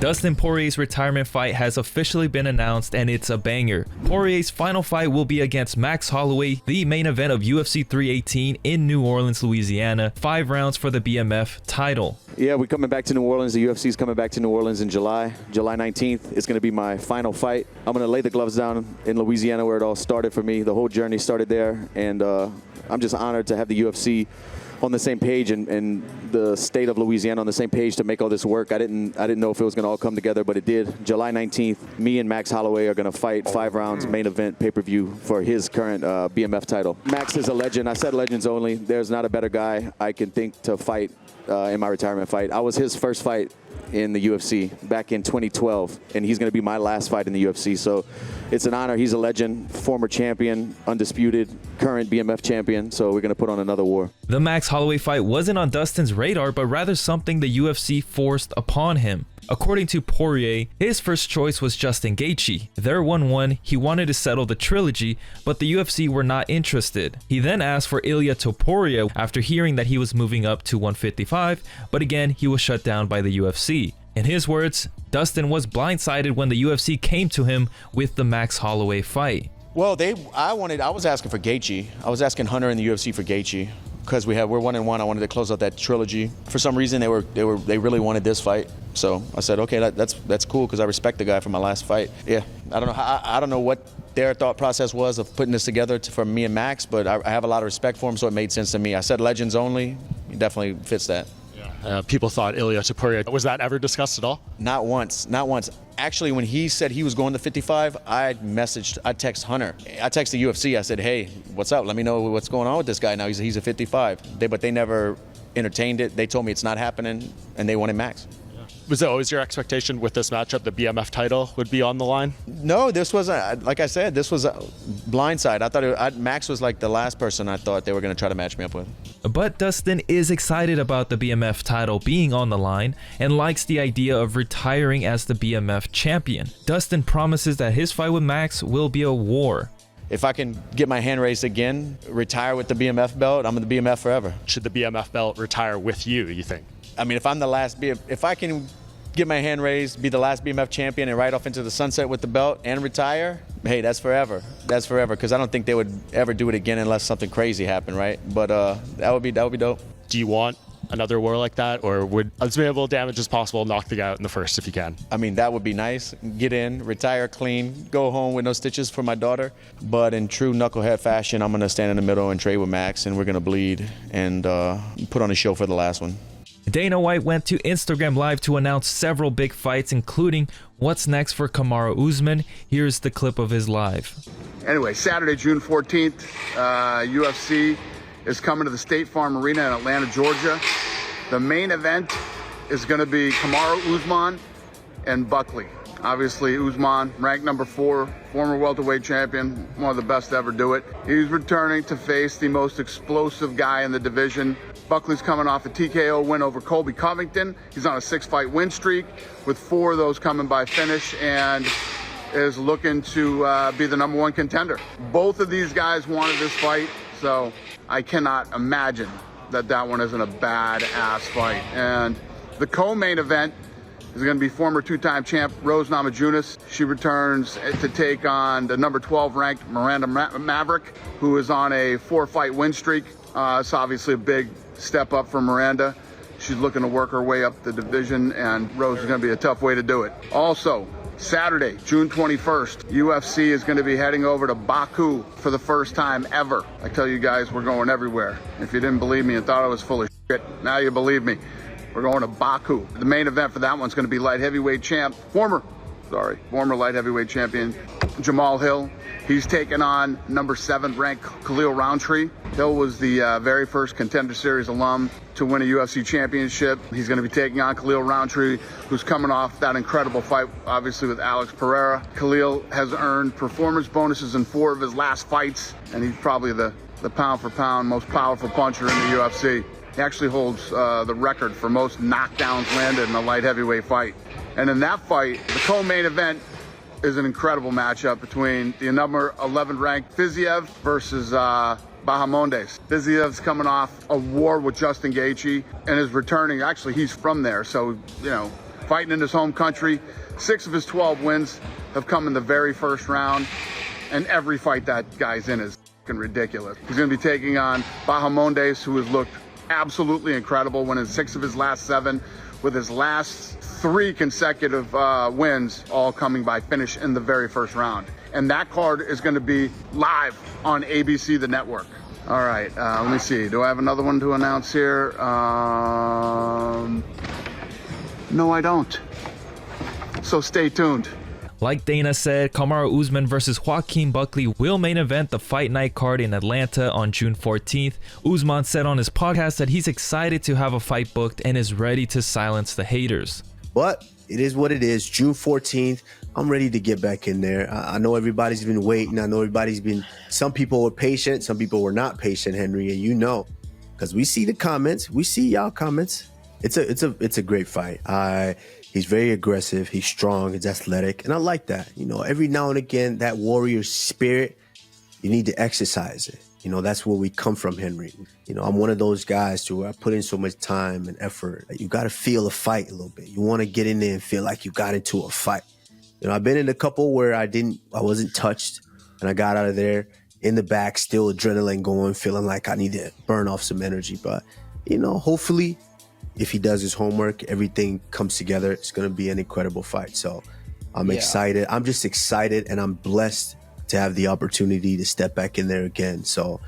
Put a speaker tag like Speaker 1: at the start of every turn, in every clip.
Speaker 1: Dustin Poirier's retirement fight has officially been announced, and it's a banger. Poirier's final fight will be against Max Holloway, the main event of UFC 318 in New Orleans, Louisiana. 5 rounds for the BMF title.
Speaker 2: Yeah, we're coming back to New Orleans. The UFC is coming back to New Orleans in July 19th. It's going to be my final fight. I'm going to lay the gloves down in Louisiana where it all started for me. The whole journey started there, and I'm just honored to have the UFC on the same page and the state of Louisiana on the same page to make all this work. I didn't know if it was going to all come together, but it did. July 19th, me and Max Holloway are going to fight 5 rounds, main event, pay-per-view for his current BMF title. Max is a legend. I said legends only. There's not a better guy I can think to fight in my retirement fight. I was his first fight in the UFC back in 2012, and he's going to be my last fight in the UFC. So it's an honor. He's a legend, former champion, undisputed, current BMF champion. So we're going to put on another war.
Speaker 1: The Max Holloway fight wasn't on Dustin's radar, but rather something the UFC forced upon him. According to Poirier, his first choice was Justin Gaethje. They're 1-1, he wanted to settle the trilogy, but the UFC were not interested. He then asked for Ilia Topuria after hearing that he was moving up to 155, but again, he was shut down by the UFC. In his words, Dustin was blindsided when the UFC came to him with the Max Holloway fight.
Speaker 3: Well, I was asking for Gaethje. I was asking Hunter in the UFC for Gaethje because we're 1-1. I wanted to close out that trilogy. For some reason, they really wanted this fight. So I said, okay, that's cool because I respect the guy from my last fight. Yeah, I don't know what their thought process was of putting this together for me and Max, but I have a lot of respect for him, so it made sense to me. I said legends only. He definitely fits that.
Speaker 4: People thought Ilia Topuria. Was that ever discussed at all?
Speaker 3: Not once. Actually, when he said he was going to 55, I texted Hunter. I texted the UFC. I said, hey, what's up? Let me know what's going on with this guy now. He's a 55. But they never entertained it. They told me it's not happening, and they wanted Max.
Speaker 4: Was it always your expectation with this matchup the BMF title would be on the line?
Speaker 3: No, this was, like I said, this was a blindside. I thought Max was like the last person I thought they were going to try to match me up with.
Speaker 1: But Dustin is excited about the BMF title being on the line and likes the idea of retiring as the BMF champion. Dustin promises that his fight with Max will be a war.
Speaker 3: If I can get my hand raised again, retire with the BMF belt, I'm in the BMF forever.
Speaker 4: Should the BMF belt retire with you think?
Speaker 3: I mean, if I'm the last if I can get my hand raised, be the last BMF champion, and ride off into the sunset with the belt and retire, hey, that's forever. That's forever, because I don't think they would ever do it again unless something crazy happened, right? But that would be dope.
Speaker 4: Do you want another war like that, or would as minimal damage as possible knock the guy out in the first if you can?
Speaker 3: I mean, that would be nice. Get in, retire clean, go home with no stitches for my daughter. But in true knucklehead fashion, I'm going to stand in the middle and trade with Max, and we're going to bleed and put on a show for the last one.
Speaker 1: Dana White went to Instagram Live to announce several big fights, including what's next for Kamaru Usman. Here's the clip of his live.
Speaker 5: Anyway, Saturday, June 14th, UFC is coming to the State Farm Arena in Atlanta, Georgia. The main event is going to be Kamaru Usman and Buckley. Obviously, Usman, ranked number 4, former welterweight champion, one of the best to ever do it. He's returning to face the most explosive guy in the division. Buckley's coming off a TKO win over Colby Covington. He's on a 6-fight win streak, with 4 of those coming by finish, and is looking to be the number 1 contender. Both of these guys wanted this fight, so I cannot imagine that one isn't a badass fight. And the co-main event is going to be former 2-time champ Rose Namajunas. She returns to take on the number 12 ranked Miranda Maverick, who is on a 4-fight win streak. It's obviously a big step up for Miranda. She's looking to work her way up the division, and Rose is going to be a tough way to do it. Also, Saturday, June 21st, UFC is going to be heading over to Baku for the first time ever. I tell you guys, we're going everywhere. If you didn't believe me and thought I was full of shit, now you believe me. We're going to Baku. The main event for that one's going to be light heavyweight champ, former light heavyweight champion Jamal Hill. He's taking on number 7 ranked Khalil Roundtree. Hill was the very first Contender Series alum to win a UFC championship. He's going to be taking on Khalil Roundtree, who's coming off that incredible fight, obviously, with Alex Pereira. Khalil has earned performance bonuses in 4 of his last fights, and he's probably the pound-for-pound most powerful puncher in the UFC. He actually holds the record for most knockdowns landed in a light heavyweight fight. And in that fight, the co-main event is an incredible matchup between the number 11 ranked Fiziev versus Bahamondes. Fiziev's coming off a war with Justin Gaethje and is returning. Actually, he's from there, so, you know, fighting in his home country. 6 of his 12 wins have come in the very first round, and every fight that guy's in is fucking ridiculous. He's going to be taking on Bahamondes, who has looked absolutely incredible, winning 6 of his last 7, with his last 3 consecutive wins all coming by finish in the very first round. And that card is going to be live on ABC, the network. All right, let me see. Do I have another one to announce here? No, I don't. So stay tuned.
Speaker 1: Like Dana said, Kamaru Usman versus Joaquin Buckley will main event the Fight Night card in Atlanta on June 14th. Usman said on his podcast that he's excited to have a fight booked and is ready to silence the haters.
Speaker 6: But it is what it is. June 14th, I'm ready to get back in there. I know everybody's been waiting. I know some people were patient, some people were not patient, Henry, and you know, because we see the comments, we see y'all comments. It's a great fight. He's very aggressive, he's strong, he's athletic, and I like that. You know, every now and again, that warrior spirit, you need to exercise it. You know, that's where we come from, Henry. You know, I'm one of those guys to where I put in so much time and effort. You got to feel a fight a little bit. You want to get in there and feel like you got into a fight. You know, I've been in a couple where I wasn't touched, and I got out of there in the back, still adrenaline going, feeling like I need to burn off some energy. But, you know, hopefully, if he does his homework, everything comes together. It's going to be an incredible fight. So I'm excited. I'm just excited, and I'm blessed to have the opportunity to step back in there again. So,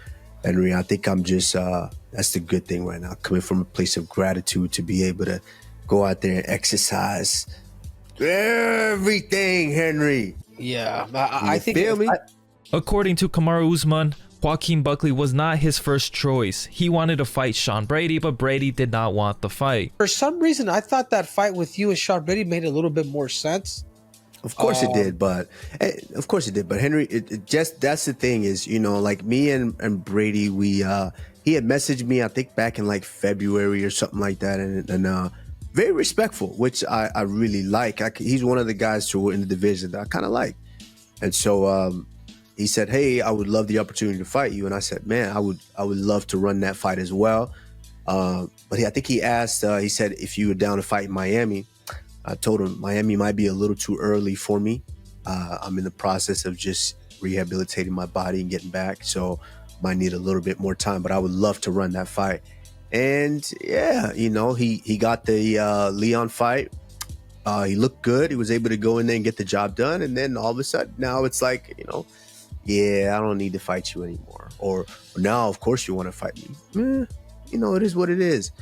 Speaker 6: Henry, I think I'm just, that's the good thing right now, coming from a place of gratitude to be able to go out there and exercise everything, Henry.
Speaker 7: Yeah, I think.
Speaker 6: Feel me?
Speaker 1: According to Kamaru Usman, Joaquin Buckley was not his first choice. He wanted to fight Sean Brady, but Brady did not want the fight.
Speaker 7: For some reason, I thought that fight with you and Sean Brady made a little bit more sense.
Speaker 6: Of course it did, but Henry, that's the thing is, you know, like me and Brady, he had messaged me, I think back in like February or something like that, and very respectful, which I really like. He's one of the guys who were in the division that I kind of like, and so he said, "Hey, I would love the opportunity to fight you," and I said, "Man, I would love to run that fight as well." But I think he asked, he said, if you were down to fight in Miami. I told him Miami might be a little too early for me. I'm in the process of just rehabilitating my body and getting back, so might need a little bit more time, but I would love to run that fight. And yeah, you know, he got the Leon fight. He looked good. He was able to go in there and get the job done. And then all of a sudden now it's like, you know, yeah, I don't need to fight you anymore. Or now, of course, you want to fight me. You know, it is what it is.